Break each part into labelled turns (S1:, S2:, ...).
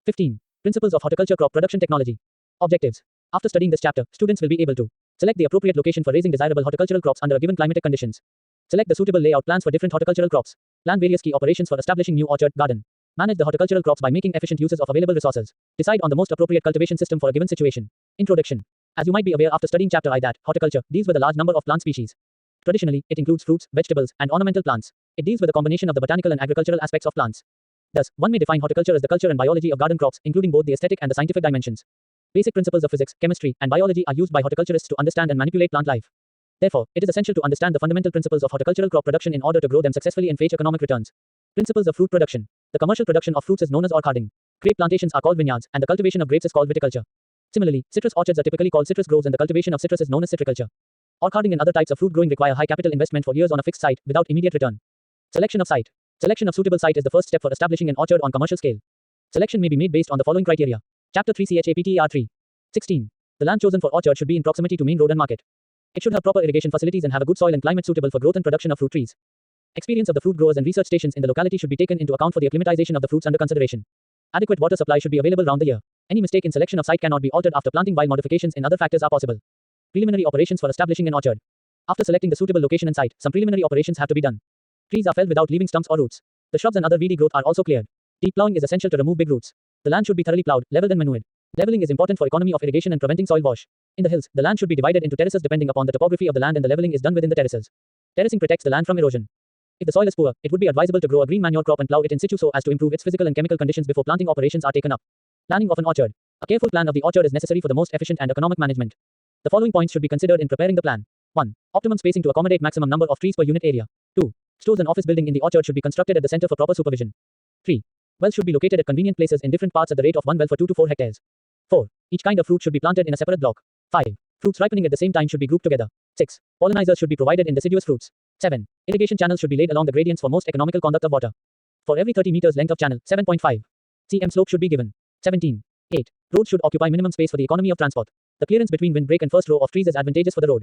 S1: 15. Principles of horticulture crop production technology. Objectives. After studying this chapter, students will be able to select the appropriate location for raising desirable horticultural crops under a given climatic conditions. Select the suitable layout plans for different horticultural crops. Plan various key operations for establishing new orchard garden. Manage the horticultural crops by making efficient uses of available resources. Decide on the most appropriate cultivation system for a given situation. Introduction. As you might be aware after studying chapter I that horticulture deals with a large number of plant species. Traditionally, it includes fruits, vegetables, and ornamental plants. It deals with a combination of the botanical and agricultural aspects of plants. Thus, one may define horticulture as the culture and biology of garden crops, including both the aesthetic and the scientific dimensions. Basic principles of physics, chemistry, and biology are used by horticulturists to understand and manipulate plant life. Therefore, it is essential to understand the fundamental principles of horticultural crop production in order to grow them successfully and fetch economic returns. Principles of fruit production. The commercial production of fruits is known as orcharding. Grape plantations are called vineyards, and the cultivation of grapes is called viticulture. Similarly, citrus orchards are typically called citrus groves, and the cultivation of citrus is known as citriculture. Orcharding and other types of fruit growing require high capital investment for years on a fixed site, without immediate return. Selection of site. Selection of suitable site is the first step for establishing an orchard on commercial scale. Selection may be made based on the following criteria. Chapter 3 CHAPTER 3. 16. The land chosen for orchard should be in proximity to main road and market. It should have proper irrigation facilities and have a good soil and climate suitable for growth and production of fruit trees. Experience of the fruit growers and research stations in the locality should be taken into account for the acclimatization of the fruits under consideration. Adequate water supply should be available round the year. Any mistake in selection of site cannot be altered after planting, while modifications in other factors are possible. Preliminary operations for establishing an orchard. After selecting the suitable location and site, some preliminary operations have to be done. Trees are felled without leaving stumps or roots. The shrubs and other weedy growth are also cleared. Deep plowing is essential to remove big roots. The land should be thoroughly plowed, leveled and manured. Leveling is important for economy of irrigation and preventing soil wash. In the hills, the land should be divided into terraces depending upon the topography of the land, and the leveling is done within the terraces. Terracing protects the land from erosion. If the soil is poor, it would be advisable to grow a green manure crop and plow it in situ so as to improve its physical and chemical conditions before planting operations are taken up. Planning of an orchard. A careful plan of the orchard is necessary for the most efficient and economic management. The following points should be considered in preparing the plan. 1. Optimum spacing to accommodate maximum number of trees per unit area. 2. Stores and office building in the orchard should be constructed at the center for proper supervision. 3. Wells should be located at convenient places in different parts at the rate of one well for 2 to 4 hectares. 4. Each kind of fruit should be planted in a separate block. 5. Fruits ripening at the same time should be grouped together. 6. Pollinizers should be provided in deciduous fruits. 7. Irrigation channels should be laid along the gradients for most economical conduct of water. For every 30 meters length of channel, 7.5 cm slope should be given. 17. 8. Roads should occupy minimum space for the economy of transport. The clearance between windbreak and first row of trees is advantageous for the road.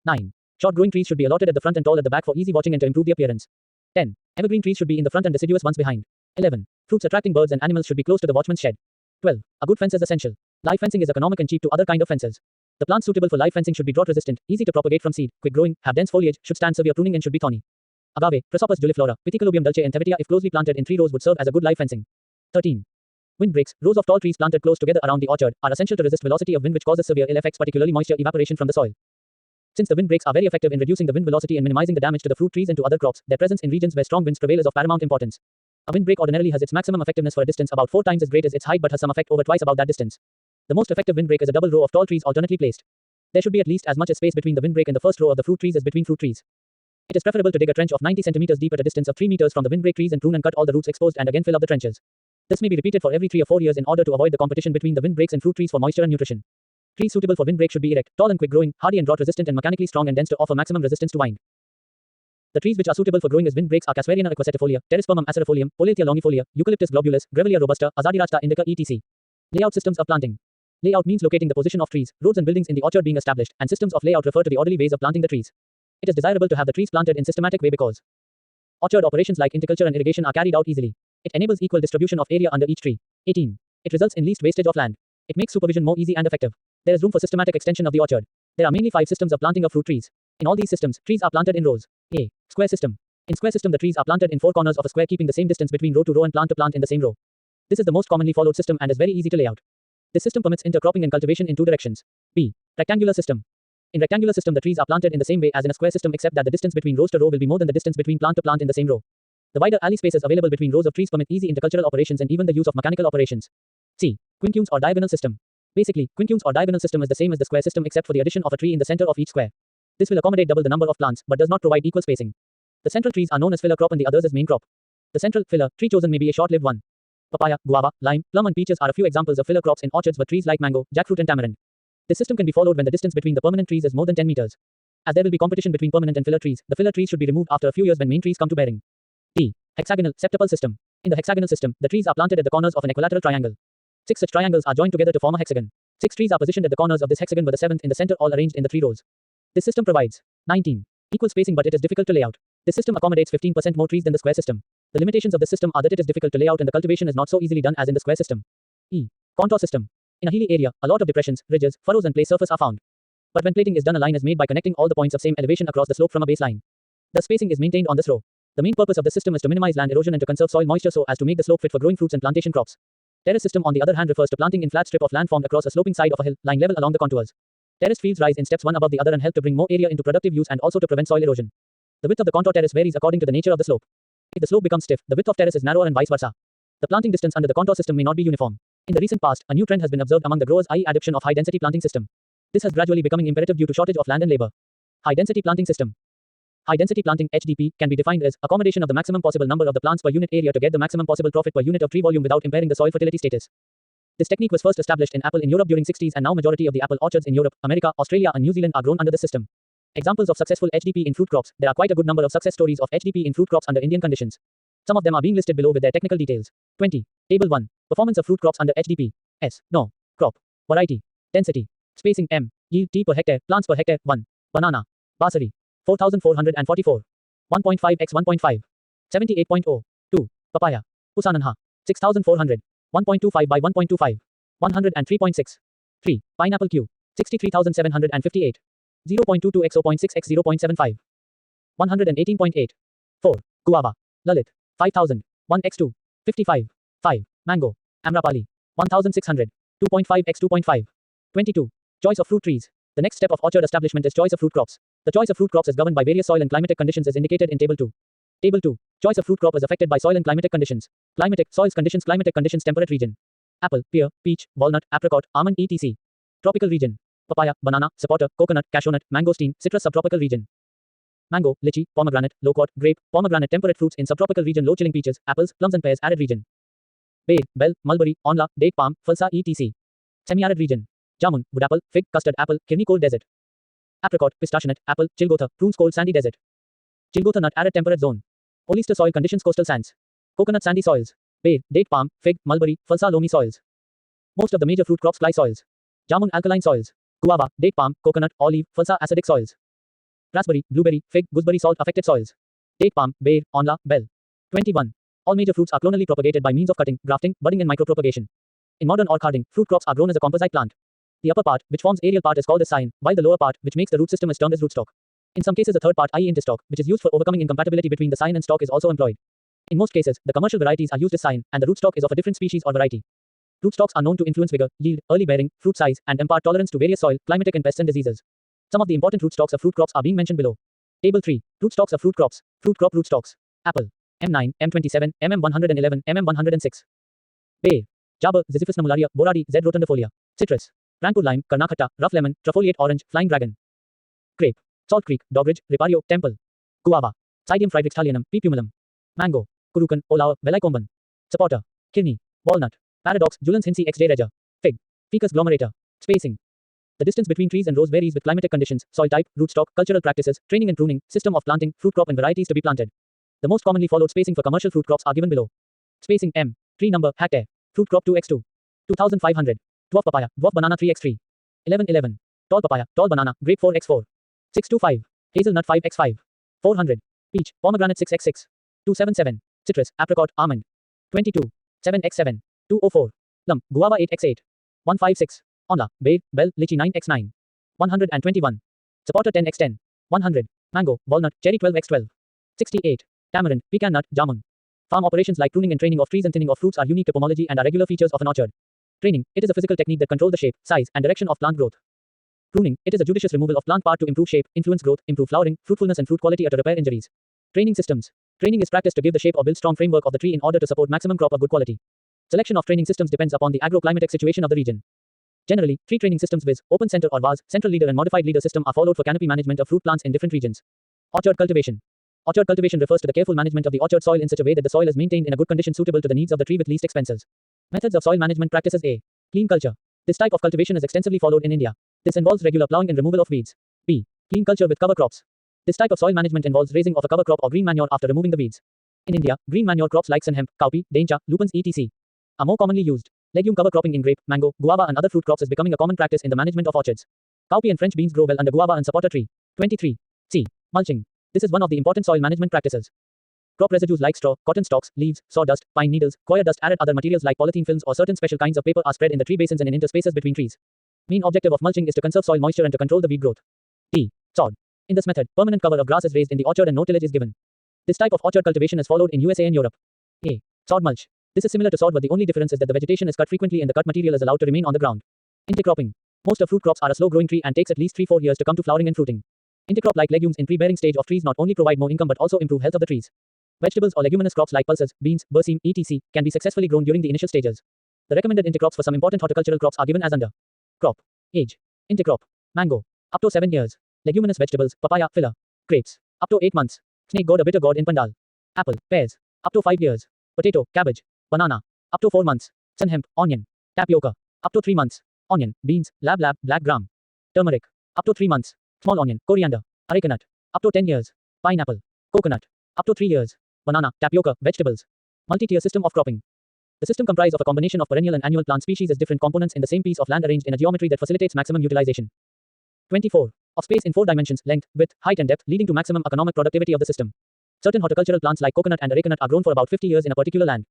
S1: 9. Short growing trees should be allotted at the front and tall at the back for easy watching and to improve the appearance. 10. Evergreen trees should be in the front and deciduous ones behind. 11. Fruits attracting birds and animals should be close to the watchman's shed. 12. A good fence is essential. Live fencing is economic and cheap to other kind of fences. The plants suitable for live fencing should be drought resistant, easy to propagate from seed, quick growing, have dense foliage, should stand severe pruning and should be thorny. Agave, Prosopis juliflora, Pitheculobium dulce and Thevetia if closely planted in 3 rows would serve as a good live fencing. 13. Windbreaks, rows of tall trees planted close together around the orchard, are essential to resist velocity of wind which causes severe ill effects, particularly moisture evaporation from the soil. Since the windbreaks are very effective in reducing the wind velocity and minimizing the damage to the fruit trees and to other crops, their presence in regions where strong winds prevail is of paramount importance. A windbreak ordinarily has its maximum effectiveness for a distance about 4 times as great as its height but has some effect over twice about that distance. The most effective windbreak is a double row of tall trees alternately placed. There should be at least as much space between the windbreak and the first row of the fruit trees as between fruit trees. It is preferable to dig a trench of 90 centimeters deep at a distance of 3 meters from the windbreak trees and prune and cut all the roots exposed and again fill up the trenches. This may be repeated for every 3 or 4 years in order to avoid the competition between the windbreaks and fruit trees for moisture and nutrition. Trees suitable for windbreak should be erect, tall and quick growing, hardy and drought resistant and mechanically strong and dense to offer maximum resistance to wind. The trees which are suitable for growing as windbreaks are Casverina equisetifolia, Pterispermum acerifolium, Polyalthia longifolia, Eucalyptus globulus, Grevillea robusta, Azadirachta indica etc. Layout systems of planting. Layout means locating the position of trees, roads and buildings in the orchard being established, and systems of layout refer to the orderly ways of planting the trees. It is desirable to have the trees planted in systematic way because orchard operations like horticulture and irrigation are carried out easily. It enables equal distribution of area under each tree. 18. It results in least wastage of land. It makes supervision more easy and effective. There is room for systematic extension of the orchard. There are mainly 5 systems of planting of fruit trees. In all these systems, trees are planted in rows. A. Square system. In square system, the trees are planted in 4 corners of a square, keeping the same distance between row to row and plant to plant in the same row. This is the most commonly followed system and is very easy to lay out. This system permits intercropping and cultivation in 2 directions. B. Rectangular system. In rectangular system, the trees are planted in the same way as in a square system, except that the distance between rows to row will be more than the distance between plant to plant in the same row. The wider alley spaces available between rows of trees permit easy intercultural operations and even the use of mechanical operations. C. Quinquenes or diagonal system. Basically, quinquenes or diagonal system is the same as the square system except for the addition of a tree in the center of each square. This will accommodate double the number of plants, but does not provide equal spacing. The central trees are known as filler crop and the others as main crop. The central, filler, tree chosen may be a short-lived one. Papaya, guava, lime, plum and peaches are a few examples of filler crops in orchards with trees like mango, jackfruit and tamarind. This system can be followed when the distance between the permanent trees is more than 10 meters. As there will be competition between permanent and filler trees, the filler trees should be removed after a few years when main trees come to bearing. D. Hexagonal, septuple system. In the hexagonal system, the trees are planted at the corners of an equilateral triangle. 6 such triangles are joined together to form a hexagon. 6 trees are positioned at the corners of this hexagon with the 7th in the center, all arranged in the 3 rows. This system provides 19. Equal spacing, but it is difficult to lay out. This system accommodates 15% more trees than the square system. The limitations of this system are that it is difficult to lay out and the cultivation is not so easily done as in the square system. E. Contour system. In a hilly area, a lot of depressions, ridges, furrows and play surface are found. But when plating is done, a line is made by connecting all the points of same elevation across the slope from a baseline. The spacing is maintained on this row. The main purpose of this system is to minimize land erosion and to conserve soil moisture so as to make the slope fit for growing fruits and plantation crops. Terrace system on the other hand refers to planting in flat strip of land formed across a sloping side of a hill, lying level along the contours. Terraced fields rise in steps one above the other and help to bring more area into productive use and also to prevent soil erosion. The width of the contour terrace varies according to the nature of the slope. If the slope becomes stiff, the width of terrace is narrower and vice versa. The planting distance under the contour system may not be uniform. In the recent past, a new trend has been observed among the growers, i.e. adoption of high-density planting system. This has gradually becoming imperative due to shortage of land and labor. High-density planting system. High-density planting (HDP) can be defined as accommodation of the maximum possible number of the plants per unit area to get the maximum possible profit per unit of tree volume without impairing the soil fertility status. This technique was first established in apple in Europe during 60s and now majority of the apple orchards in Europe, America, Australia and New Zealand are grown under this system. Examples of successful HDP in fruit crops. There are quite a good number of success stories of HDP in fruit crops under Indian conditions. Some of them are being listed below with their technical details. 20. Table 1. Performance of fruit crops under HDP. S. No. Crop. Variety. Density. Spacing M. Yield T per hectare. Plants per hectare. 1. Banana. Basari. 4444. 1.5 x 1.5. 78.0. 2. Papaya. Pusananha. 6400. 1.25 by 1.25. 103.6. 3. Pineapple Q. 63758. 0.22 x 0.6 x 0.75. 118.8. 4. Guava. Lalit. 5000. 1 x 2. 55. 5. Mango. Amrapali. 1600. 2.5 x 2.5. 22. Choice of fruit trees. The next step of orchard establishment is choice of fruit crops. The choice of fruit crops is governed by various soil and climatic conditions as indicated in Table 2. Table 2. Choice of fruit crop is affected by soil and climatic conditions. Climatic, soils conditions, climatic conditions, temperate region. Apple, pear, peach, walnut, apricot, almond, etc. Tropical region. Papaya, banana, sapota, coconut, cashewnut, mangosteen, citrus subtropical region. Mango, lychee, pomegranate, loquat, grape, pomegranate, temperate fruits in subtropical region, low chilling peaches, apples, plums and pears, arid region. Bay, bell, mulberry, onla, date palm, falsa, etc. Semi-arid region. Jamun, wood apple, fig, custard apple, kirni cold desert. Apricot, pistachionate, apple, chilgotha, prunes cold sandy desert. Chilgotha nut arid temperate zone. Oyster soil conditions coastal sands. Coconut sandy soils. Bay, date palm, fig, mulberry, falsa loamy soils. Most of the major fruit crops clay soils. Jamun alkaline soils. Guava, date palm, coconut, olive, falsa acidic soils. Raspberry, blueberry, fig, gooseberry salt affected soils. Date palm, bay, onla, bell. 21. All major fruits are clonally propagated by means of cutting, grafting, budding and micropropagation. In modern orcharding, fruit crops are grown as a composite plant. The upper part, which forms aerial part, is called as sign, while the lower part, which makes the root system, is termed as rootstock. In some cases, the third part, i.e. interstock, which is used for overcoming incompatibility between the sign and stock, is also employed. In most cases, the commercial varieties are used as sign, and the rootstock is of a different species or variety. Rootstocks are known to influence vigor, yield, early bearing, fruit size, and impart tolerance to various soil, climatic and pests and diseases. Some of the important rootstocks of fruit crops are being mentioned below. Table 3. Rootstocks of fruit crops. Fruit crop rootstocks. Apple. M9, M27, MM111, MM106. Pear. Jabber, Ziziphus namularia, Boradi, Z. rotundifolia. Citrus. Rancor lime, Karnakhatta, rough lemon, trifoliate orange, flying dragon. Grape. Salt Creek, Dogridge, Ripario, Temple. Guava. Cydium friedrichstalianum, P. pumilum. Mango. Kurukan, Olav, Velaikomban. Sapota. Kirni. Walnut. Paradox, Julens hinsi xj regia. Fig. Ficus glomerata. Spacing. The distance between trees and rows varies with climatic conditions, soil type, rootstock, cultural practices, training and pruning, system of planting, fruit crop and varieties to be planted. The most commonly followed spacing for commercial fruit crops are given below. Spacing M. Tree number, hectare. Fruit crop 2x2. 2500. Dwarf papaya, dwarf banana 3x3. 1111. Tall papaya, tall banana, grape 4x4. 625. Hazelnut 5x5. 400. Peach, pomegranate 6x6. 277. Citrus, apricot, almond. 22. 7x7. 204. Plum, guava 8x8. 156. Onla, bay, bell, lychee 9x9. 121. Sapota 10x10. 100. Mango, walnut, cherry 12x12. 68. Tamarind, pecan nut, jamun. Farm operations like pruning and training of trees and thinning of fruits are unique to pomology and are regular features of an orchard. Training, it is a physical technique that controls the shape, size, and direction of plant growth. Pruning, it is a judicious removal of plant part to improve shape, influence growth, improve flowering, fruitfulness and fruit quality or to repair injuries. Training systems. Training is practiced to give the shape or build strong framework of the tree in order to support maximum crop of good quality. Selection of training systems depends upon the agroclimatic situation of the region. Generally, tree training systems with open center or vase, central leader and modified leader system are followed for canopy management of fruit plants in different regions. Orchard cultivation. Orchard cultivation refers to the careful management of the orchard soil in such a way that the soil is maintained in a good condition suitable to the needs of the tree with least expenses. Methods of soil management practices. A. Clean culture. This type of cultivation is extensively followed in India. This involves regular plowing and removal of weeds. B. Clean culture with cover crops. This type of soil management involves raising of a cover crop or green manure after removing the weeds. In India, green manure crops like sun hemp, cowpea, daincha, lupins etc. are more commonly used. Legume cover cropping in grape, mango, guava and other fruit crops is becoming a common practice in the management of orchards. Cowpea and French beans grow well under guava and sapota tree. 23. C. Mulching. This is one of the important soil management practices. Crop residues like straw, cotton stalks, leaves, sawdust, pine needles, coir dust, added other materials like polythene films or certain special kinds of paper are spread in the tree basins and in interspaces between trees. Main objective of mulching is to conserve soil moisture and to control the weed growth. D. Sod. In this method, permanent cover of grass is raised in the orchard and no tillage is given. This type of orchard cultivation is followed in USA and Europe. A. Sod mulch. This is similar to sod, but the only difference is that the vegetation is cut frequently and the cut material is allowed to remain on the ground. Intercropping. Most of fruit crops are a slow-growing tree and takes at least 3-4 years to come to flowering and fruiting. Intercrop like legumes in pre-bearing stage of trees not only provide more income but also improve health of the trees. Vegetables or leguminous crops like pulses, beans, berseem, etc. can be successfully grown during the initial stages. The recommended intercrops for some important horticultural crops are given as under. Crop. Age. Intercrop. Mango. Up to 7 years. Leguminous vegetables, papaya, filler. Grapes. Up to 8 months. Snake gourd, a bitter gourd in Pandal. Apple, pears. Up to 5 years. Potato, cabbage. Banana. Up to 4 months. Sun hemp, onion. Tapioca. Up to 3 months. Onion, beans, lab, black gram. Turmeric. Up to 3 months. Small onion, coriander. Arecanut. Up to 10 years. Pineapple. Coconut. Up to 3 years. Banana, tapioca, vegetables. Multi-tier system of cropping. The system comprises of a combination of perennial and annual plant species as different components in the same piece of land arranged in a geometry that facilitates maximum utilization. 24. Of space in 4 dimensions, length, width, height and depth, leading to maximum economic productivity of the system. Certain horticultural plants like coconut and arecanut are grown for about 50 years in a particular land.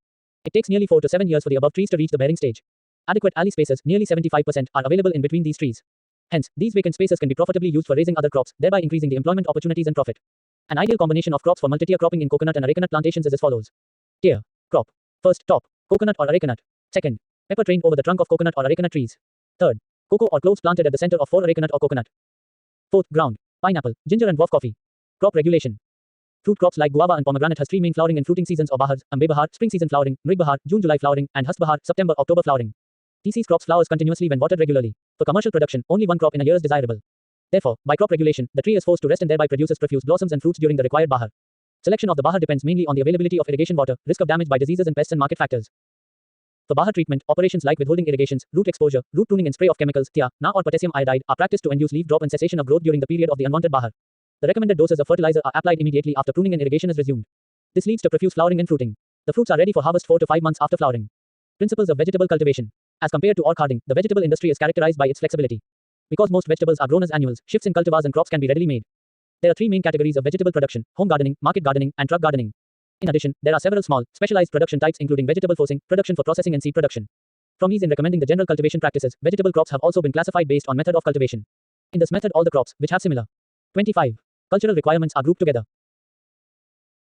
S1: It takes nearly 4 to 7 years for the above trees to reach the bearing stage. Adequate alley spaces, nearly 75%, are available in between these trees. Hence, these vacant spaces can be profitably used for raising other crops, thereby increasing the employment opportunities and profit. An ideal combination of crops for multi-tier cropping in coconut and arecanut plantations is as follows. Tier. Crop. First, top. Coconut or arecanut. Second, pepper trained over the trunk of coconut or arecanut trees. Third, cocoa or cloves planted at the center of 4 arecanut or coconut. Fourth, ground. Pineapple, ginger and dwarf coffee. Crop regulation. Fruit crops like guava and pomegranate has 3 main flowering and fruiting seasons or bahars, Ambe Bahar, spring season flowering, Mrig Bahar, June-July flowering, and Hast Bahar, September-October flowering. These crops flowers continuously when watered regularly. For commercial production, only one crop in a year is desirable. Therefore, by crop regulation, the tree is forced to rest and thereby produces profuse blossoms and fruits during the required bahar. Selection of the bahar depends mainly on the availability of irrigation water, risk of damage by diseases and pests and market factors. For bahar treatment, operations like withholding irrigations, root exposure, root pruning and spray of chemicals, TIA, Na or potassium iodide are practiced to induce leaf drop and cessation of growth during the period of the unwanted bahar. The recommended doses of fertilizer are applied immediately after pruning and irrigation is resumed. This leads to profuse flowering and fruiting. The fruits are ready for harvest 4 to 5 months after flowering. Principles of vegetable cultivation. As compared to orchard gardening, the vegetable industry is characterized by its flexibility. Because most vegetables are grown as annuals, shifts in cultivars and crops can be readily made. There are 3 main categories of vegetable production: home gardening, market gardening, and truck gardening. In addition, there are several small, specialized production types including vegetable forcing, production for processing and seed production. From ease in recommending the general cultivation practices, vegetable crops have also been classified based on method of cultivation. In this method, all the crops, which have similar 25 cultural requirements are grouped together.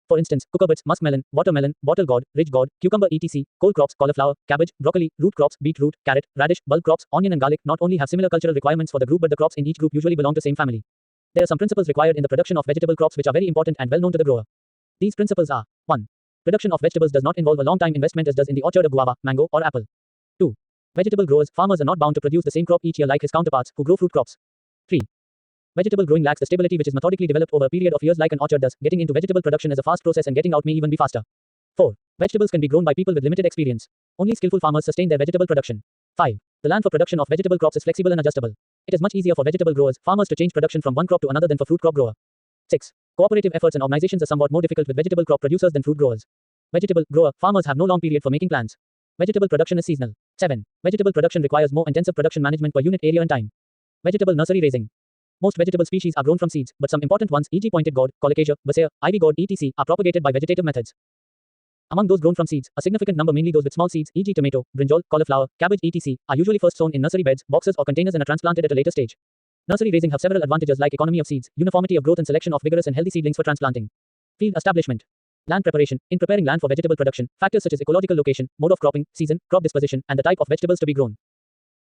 S1: For instance, cucurbits, muskmelon, watermelon, bottle gourd, ridge gourd, cucumber etc., cole crops, cauliflower, cabbage, broccoli, root crops, beetroot, carrot, radish, bulb crops, onion and garlic not only have similar cultural requirements for the group but the crops in each group usually belong to same family. There are some principles required in the production of vegetable crops which are very important and well known to the grower. These principles are: 1. Production of vegetables does not involve a long time investment as does in the orchard of guava, mango, or apple. 2. Vegetable growers, farmers are not bound to produce the same crop each year like his counterparts who grow fruit crops. 3. Vegetable growing lacks the stability which is methodically developed over a period of years like an orchard does. Getting into vegetable production is a fast process and getting out may even be faster. 4. Vegetables can be grown by people with limited experience. Only skillful farmers sustain their vegetable production. 5. The land for production of vegetable crops is flexible and adjustable. It is much easier for vegetable growers, farmers to change production from one crop to another than for fruit crop grower. 6. Cooperative efforts and organizations are somewhat more difficult with vegetable crop producers than fruit growers. Vegetable grower, farmers have no long period for making plans. Vegetable production is seasonal. 7. Vegetable production requires more intensive production management per unit area and time. Vegetable nursery raising. Most vegetable species are grown from seeds, but some important ones, e.g. pointed gourd, colocasia, bassea, ivy gourd etc., are propagated by vegetative methods. Among those grown from seeds, a significant number, mainly those with small seeds, e.g. tomato, brinjal, cauliflower, cabbage etc., are usually first sown in nursery beds, boxes or containers and are transplanted at a later stage. Nursery raising have several advantages like economy of seeds, uniformity of growth and selection of vigorous and healthy seedlings for transplanting. Field establishment. Land preparation. In preparing land for vegetable production, factors such as ecological location, mode of cropping, season, crop disposition, and the type of vegetables to be grown.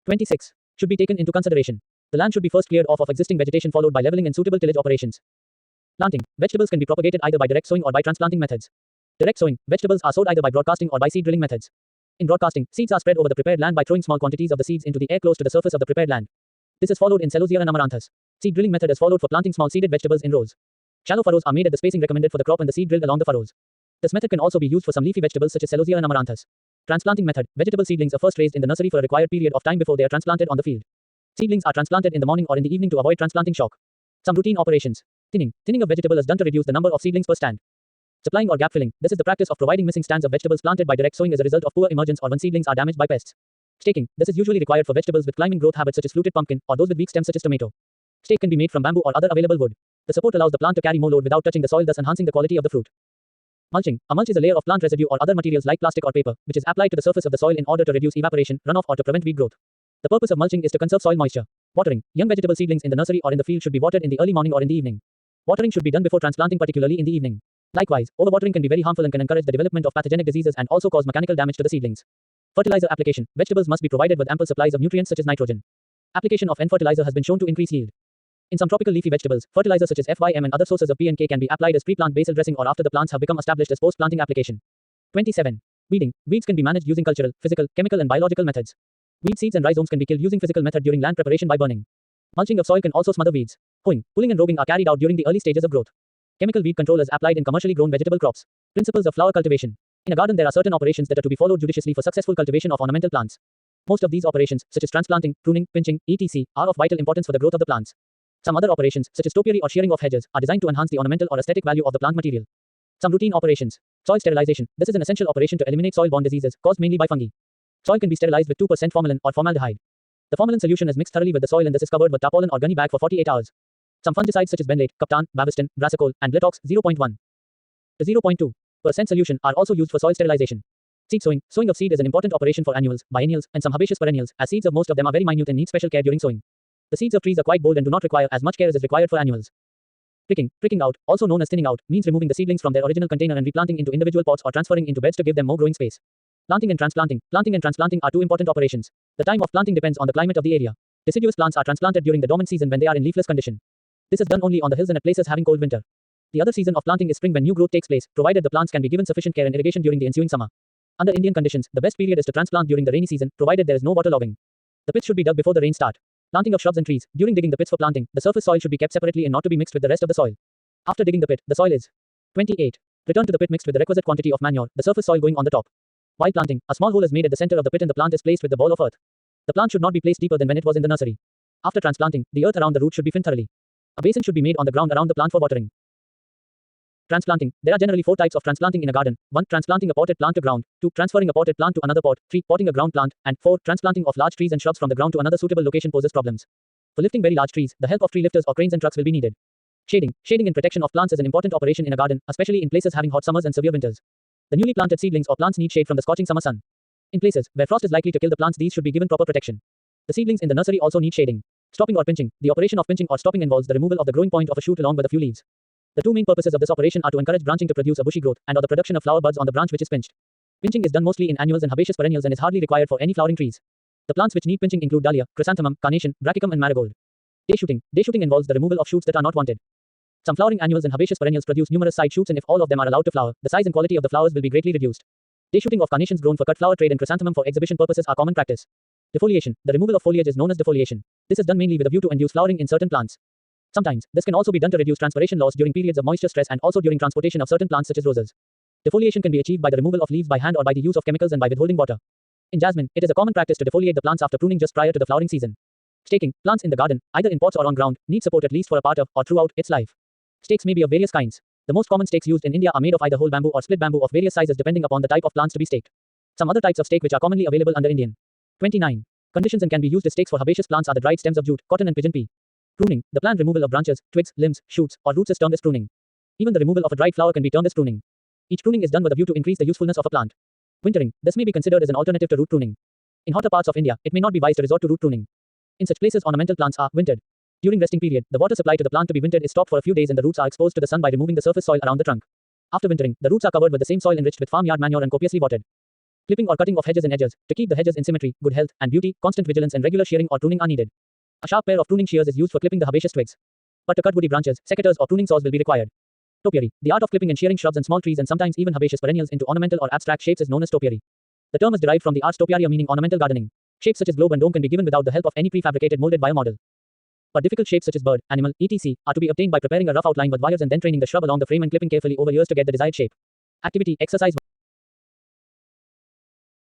S1: 26. Should be taken into consideration. The land should be first cleared off of existing vegetation followed by leveling and suitable tillage operations. Planting. Vegetables can be propagated either by direct sowing or by transplanting methods. Direct sowing. Vegetables are sowed either by broadcasting or by seed drilling methods. In broadcasting, seeds are spread over the prepared land by throwing small quantities of the seeds into the air close to the surface of the prepared land. This is followed in Celosia and Amaranthus. Seed drilling method is followed for planting small seeded vegetables in rows. Shallow furrows are made at the spacing recommended for the crop and the seed drilled along the furrows. This method can also be used for some leafy vegetables such as Celosia and Amaranthus. Transplanting method. Vegetable seedlings are first raised in the nursery for a required period of time before they are transplanted on the field. Seedlings are transplanted in the morning or in the evening to avoid transplanting shock. Some routine operations. Thinning. Thinning of vegetable is done to reduce the number of seedlings per stand. Supplying or gap filling. This is the practice of providing missing stands of vegetables planted by direct sowing as a result of poor emergence or when seedlings are damaged by pests. Staking. This is usually required for vegetables with climbing growth habits such as fluted pumpkin or those with weak stems such as tomato. Stake can be made from bamboo or other available wood. The support allows the plant to carry more load without touching the soil, thus enhancing the quality of the fruit. Mulching. A mulch is a layer of plant residue or other materials like plastic or paper, which is applied to the surface of the soil in order to reduce evaporation, runoff, or to prevent weed growth. The purpose of mulching is to conserve soil moisture. Watering. Young vegetable seedlings in the nursery or in the field should be watered in the early morning or in the evening. Watering should be done before transplanting, particularly in the evening. Likewise, overwatering can be very harmful and can encourage the development of pathogenic diseases and also cause mechanical damage to the seedlings. Fertilizer application. Vegetables must be provided with ample supplies of nutrients such as nitrogen. Application of N fertilizer has been shown to increase yield. In some tropical leafy vegetables, fertilizers such as FYM and other sources of P and K can be applied as pre-plant basal dressing or after the plants have become established as post-planting application. 27. Weeding. Weeds can be managed using cultural, physical, chemical and biological methods. Weed seeds and rhizomes can be killed using physical method during land preparation by burning. Mulching of soil can also smother weeds. Hoeing, pulling and roguing are carried out during the early stages of growth. Chemical weed control is applied in commercially grown vegetable crops. Principles of flower cultivation. In a garden there are certain operations that are to be followed judiciously for successful cultivation of ornamental plants. Most of these operations, such as transplanting, pruning, pinching, etc., are of vital importance for the growth of the plants. Some other operations, such as topiary or shearing of hedges, are designed to enhance the ornamental or aesthetic value of the plant material. Some routine operations. Soil sterilization. This is an essential operation to eliminate soil-borne diseases caused mainly by fungi. Soil can be sterilized with 2% formalin or formaldehyde. The formalin solution is mixed thoroughly with the soil and this is covered with tarpaulin or gunny bag for 48 hours. Some fungicides such as benlate, kaptan, bavistin, brassicol, and bletox 0.1 to 0.2% solution are also used for soil sterilization. Seed sowing. Sowing of seed is an important operation for annuals, biennials, and some herbaceous perennials, as seeds of most of them are very minute and need special care during sowing. The seeds of trees are quite bold and do not require as much care as is required for annuals. Pricking. Pricking out, also known as thinning out, means removing the seedlings from their original container and replanting into individual pots or transferring into beds to give them more growing space. Planting and transplanting. Planting and transplanting are two important operations. The time of planting depends on the climate of the area. Deciduous plants are transplanted during the dormant season when they are in leafless condition. This is done only on the hills and at places having cold winter. The other season of planting is spring when new growth takes place, provided the plants can be given sufficient care and irrigation during the ensuing summer. Under Indian conditions, the best period is to transplant during the rainy season, provided there is no waterlogging. The pits should be dug before the rain start. Planting of shrubs and trees. During digging the pits for planting, the surface soil should be kept separately and not to be mixed with the rest of the soil. After digging the pit, the soil is 28. Return to the pit mixed with the requisite quantity of manure, the surface soil going on the top. While planting, a small hole is made at the center of the pit and the plant is placed with the ball of earth. The plant should not be placed deeper than when it was in the nursery. After transplanting, the earth around the root should be finned thoroughly. A basin should be made on the ground around the plant for watering. Transplanting. There are generally 4 types of transplanting in a garden. 1. Transplanting a potted plant to ground. 2. Transferring a potted plant to another pot. 3. Potting a ground plant. And 4. Transplanting of large trees and shrubs from the ground to another suitable location poses problems. For lifting very large trees, the help of tree lifters or cranes and trucks will be needed. Shading. Shading and protection of plants is an important operation in a garden, especially in places having hot summers and severe winters. The newly planted seedlings or plants need shade from the scorching summer sun. In places where frost is likely to kill the plants, these should be given proper protection. The seedlings in the nursery also need shading. Stopping or pinching. The operation of pinching or stopping involves the removal of the growing point of a shoot along with a few leaves. The two main purposes of this operation are to encourage branching to produce a bushy growth, and or the production of flower buds on the branch which is pinched. Pinching is done mostly in annuals and herbaceous perennials and is hardly required for any flowering trees. The plants which need pinching include dahlia, chrysanthemum, carnation, brachicum and marigold. Day shooting. Day shooting involves the removal of shoots that are not wanted. Some flowering annuals and herbaceous perennials produce numerous side shoots and if all of them are allowed to flower, the size and quality of the flowers will be greatly reduced. Day shooting of carnations grown for cut flower trade and chrysanthemum for exhibition purposes are common practice. Defoliation. The removal of foliage is known as defoliation. This is done mainly with a view to induce flowering in certain plants. Sometimes, this can also be done to reduce transpiration loss during periods of moisture stress and also during transportation of certain plants such as roses. Defoliation can be achieved by the removal of leaves by hand or by the use of chemicals and by withholding water. In jasmine, it is a common practice to defoliate the plants after pruning just prior to the flowering season. Staking. Plants in the garden, either in pots or on ground, need support at least for a part of or throughout its life. Stakes may be of various kinds. The most common stakes used in India are made of either whole bamboo or split bamboo of various sizes depending upon the type of plants to be staked. Some other types of stake which are commonly available under Indian 29 conditions and can be used as stakes for herbaceous plants are the dried stems of jute, cotton and pigeon pea. Pruning. The planned removal of branches, twigs, limbs, shoots, or roots is termed as pruning. Even the removal of a dried flower can be termed as pruning. Each pruning is done with a view to increase the usefulness of a plant. Wintering. This may be considered as an alternative to root pruning. In hotter parts of India, it may not be wise to resort to root pruning. In such places, ornamental plants are wintered. During resting period, the water supply to the plant to be wintered is stopped for a few days and the roots are exposed to the sun by removing the surface soil around the trunk. After wintering, the roots are covered with the same soil enriched with farmyard manure and copiously watered. Clipping or cutting of hedges and edges. To keep the hedges in symmetry, good health, and beauty, constant vigilance and regular shearing or pruning are needed. A sharp pair of pruning shears is used for clipping the herbaceous twigs. But to cut woody branches, secateurs or pruning saws will be required. Topiary. The art of clipping and shearing shrubs and small trees and sometimes even herbaceous perennials into ornamental or abstract shapes is known as topiary. The term is derived from the art topiaria meaning ornamental gardening. Shapes such as globe and dome can be given without the help of any prefabricated molded biomodel. But difficult shapes such as bird, animal, etc. are to be obtained by preparing a rough outline with wires and then training the shrub along the frame and clipping carefully over years to get the desired shape. Activity, exercise.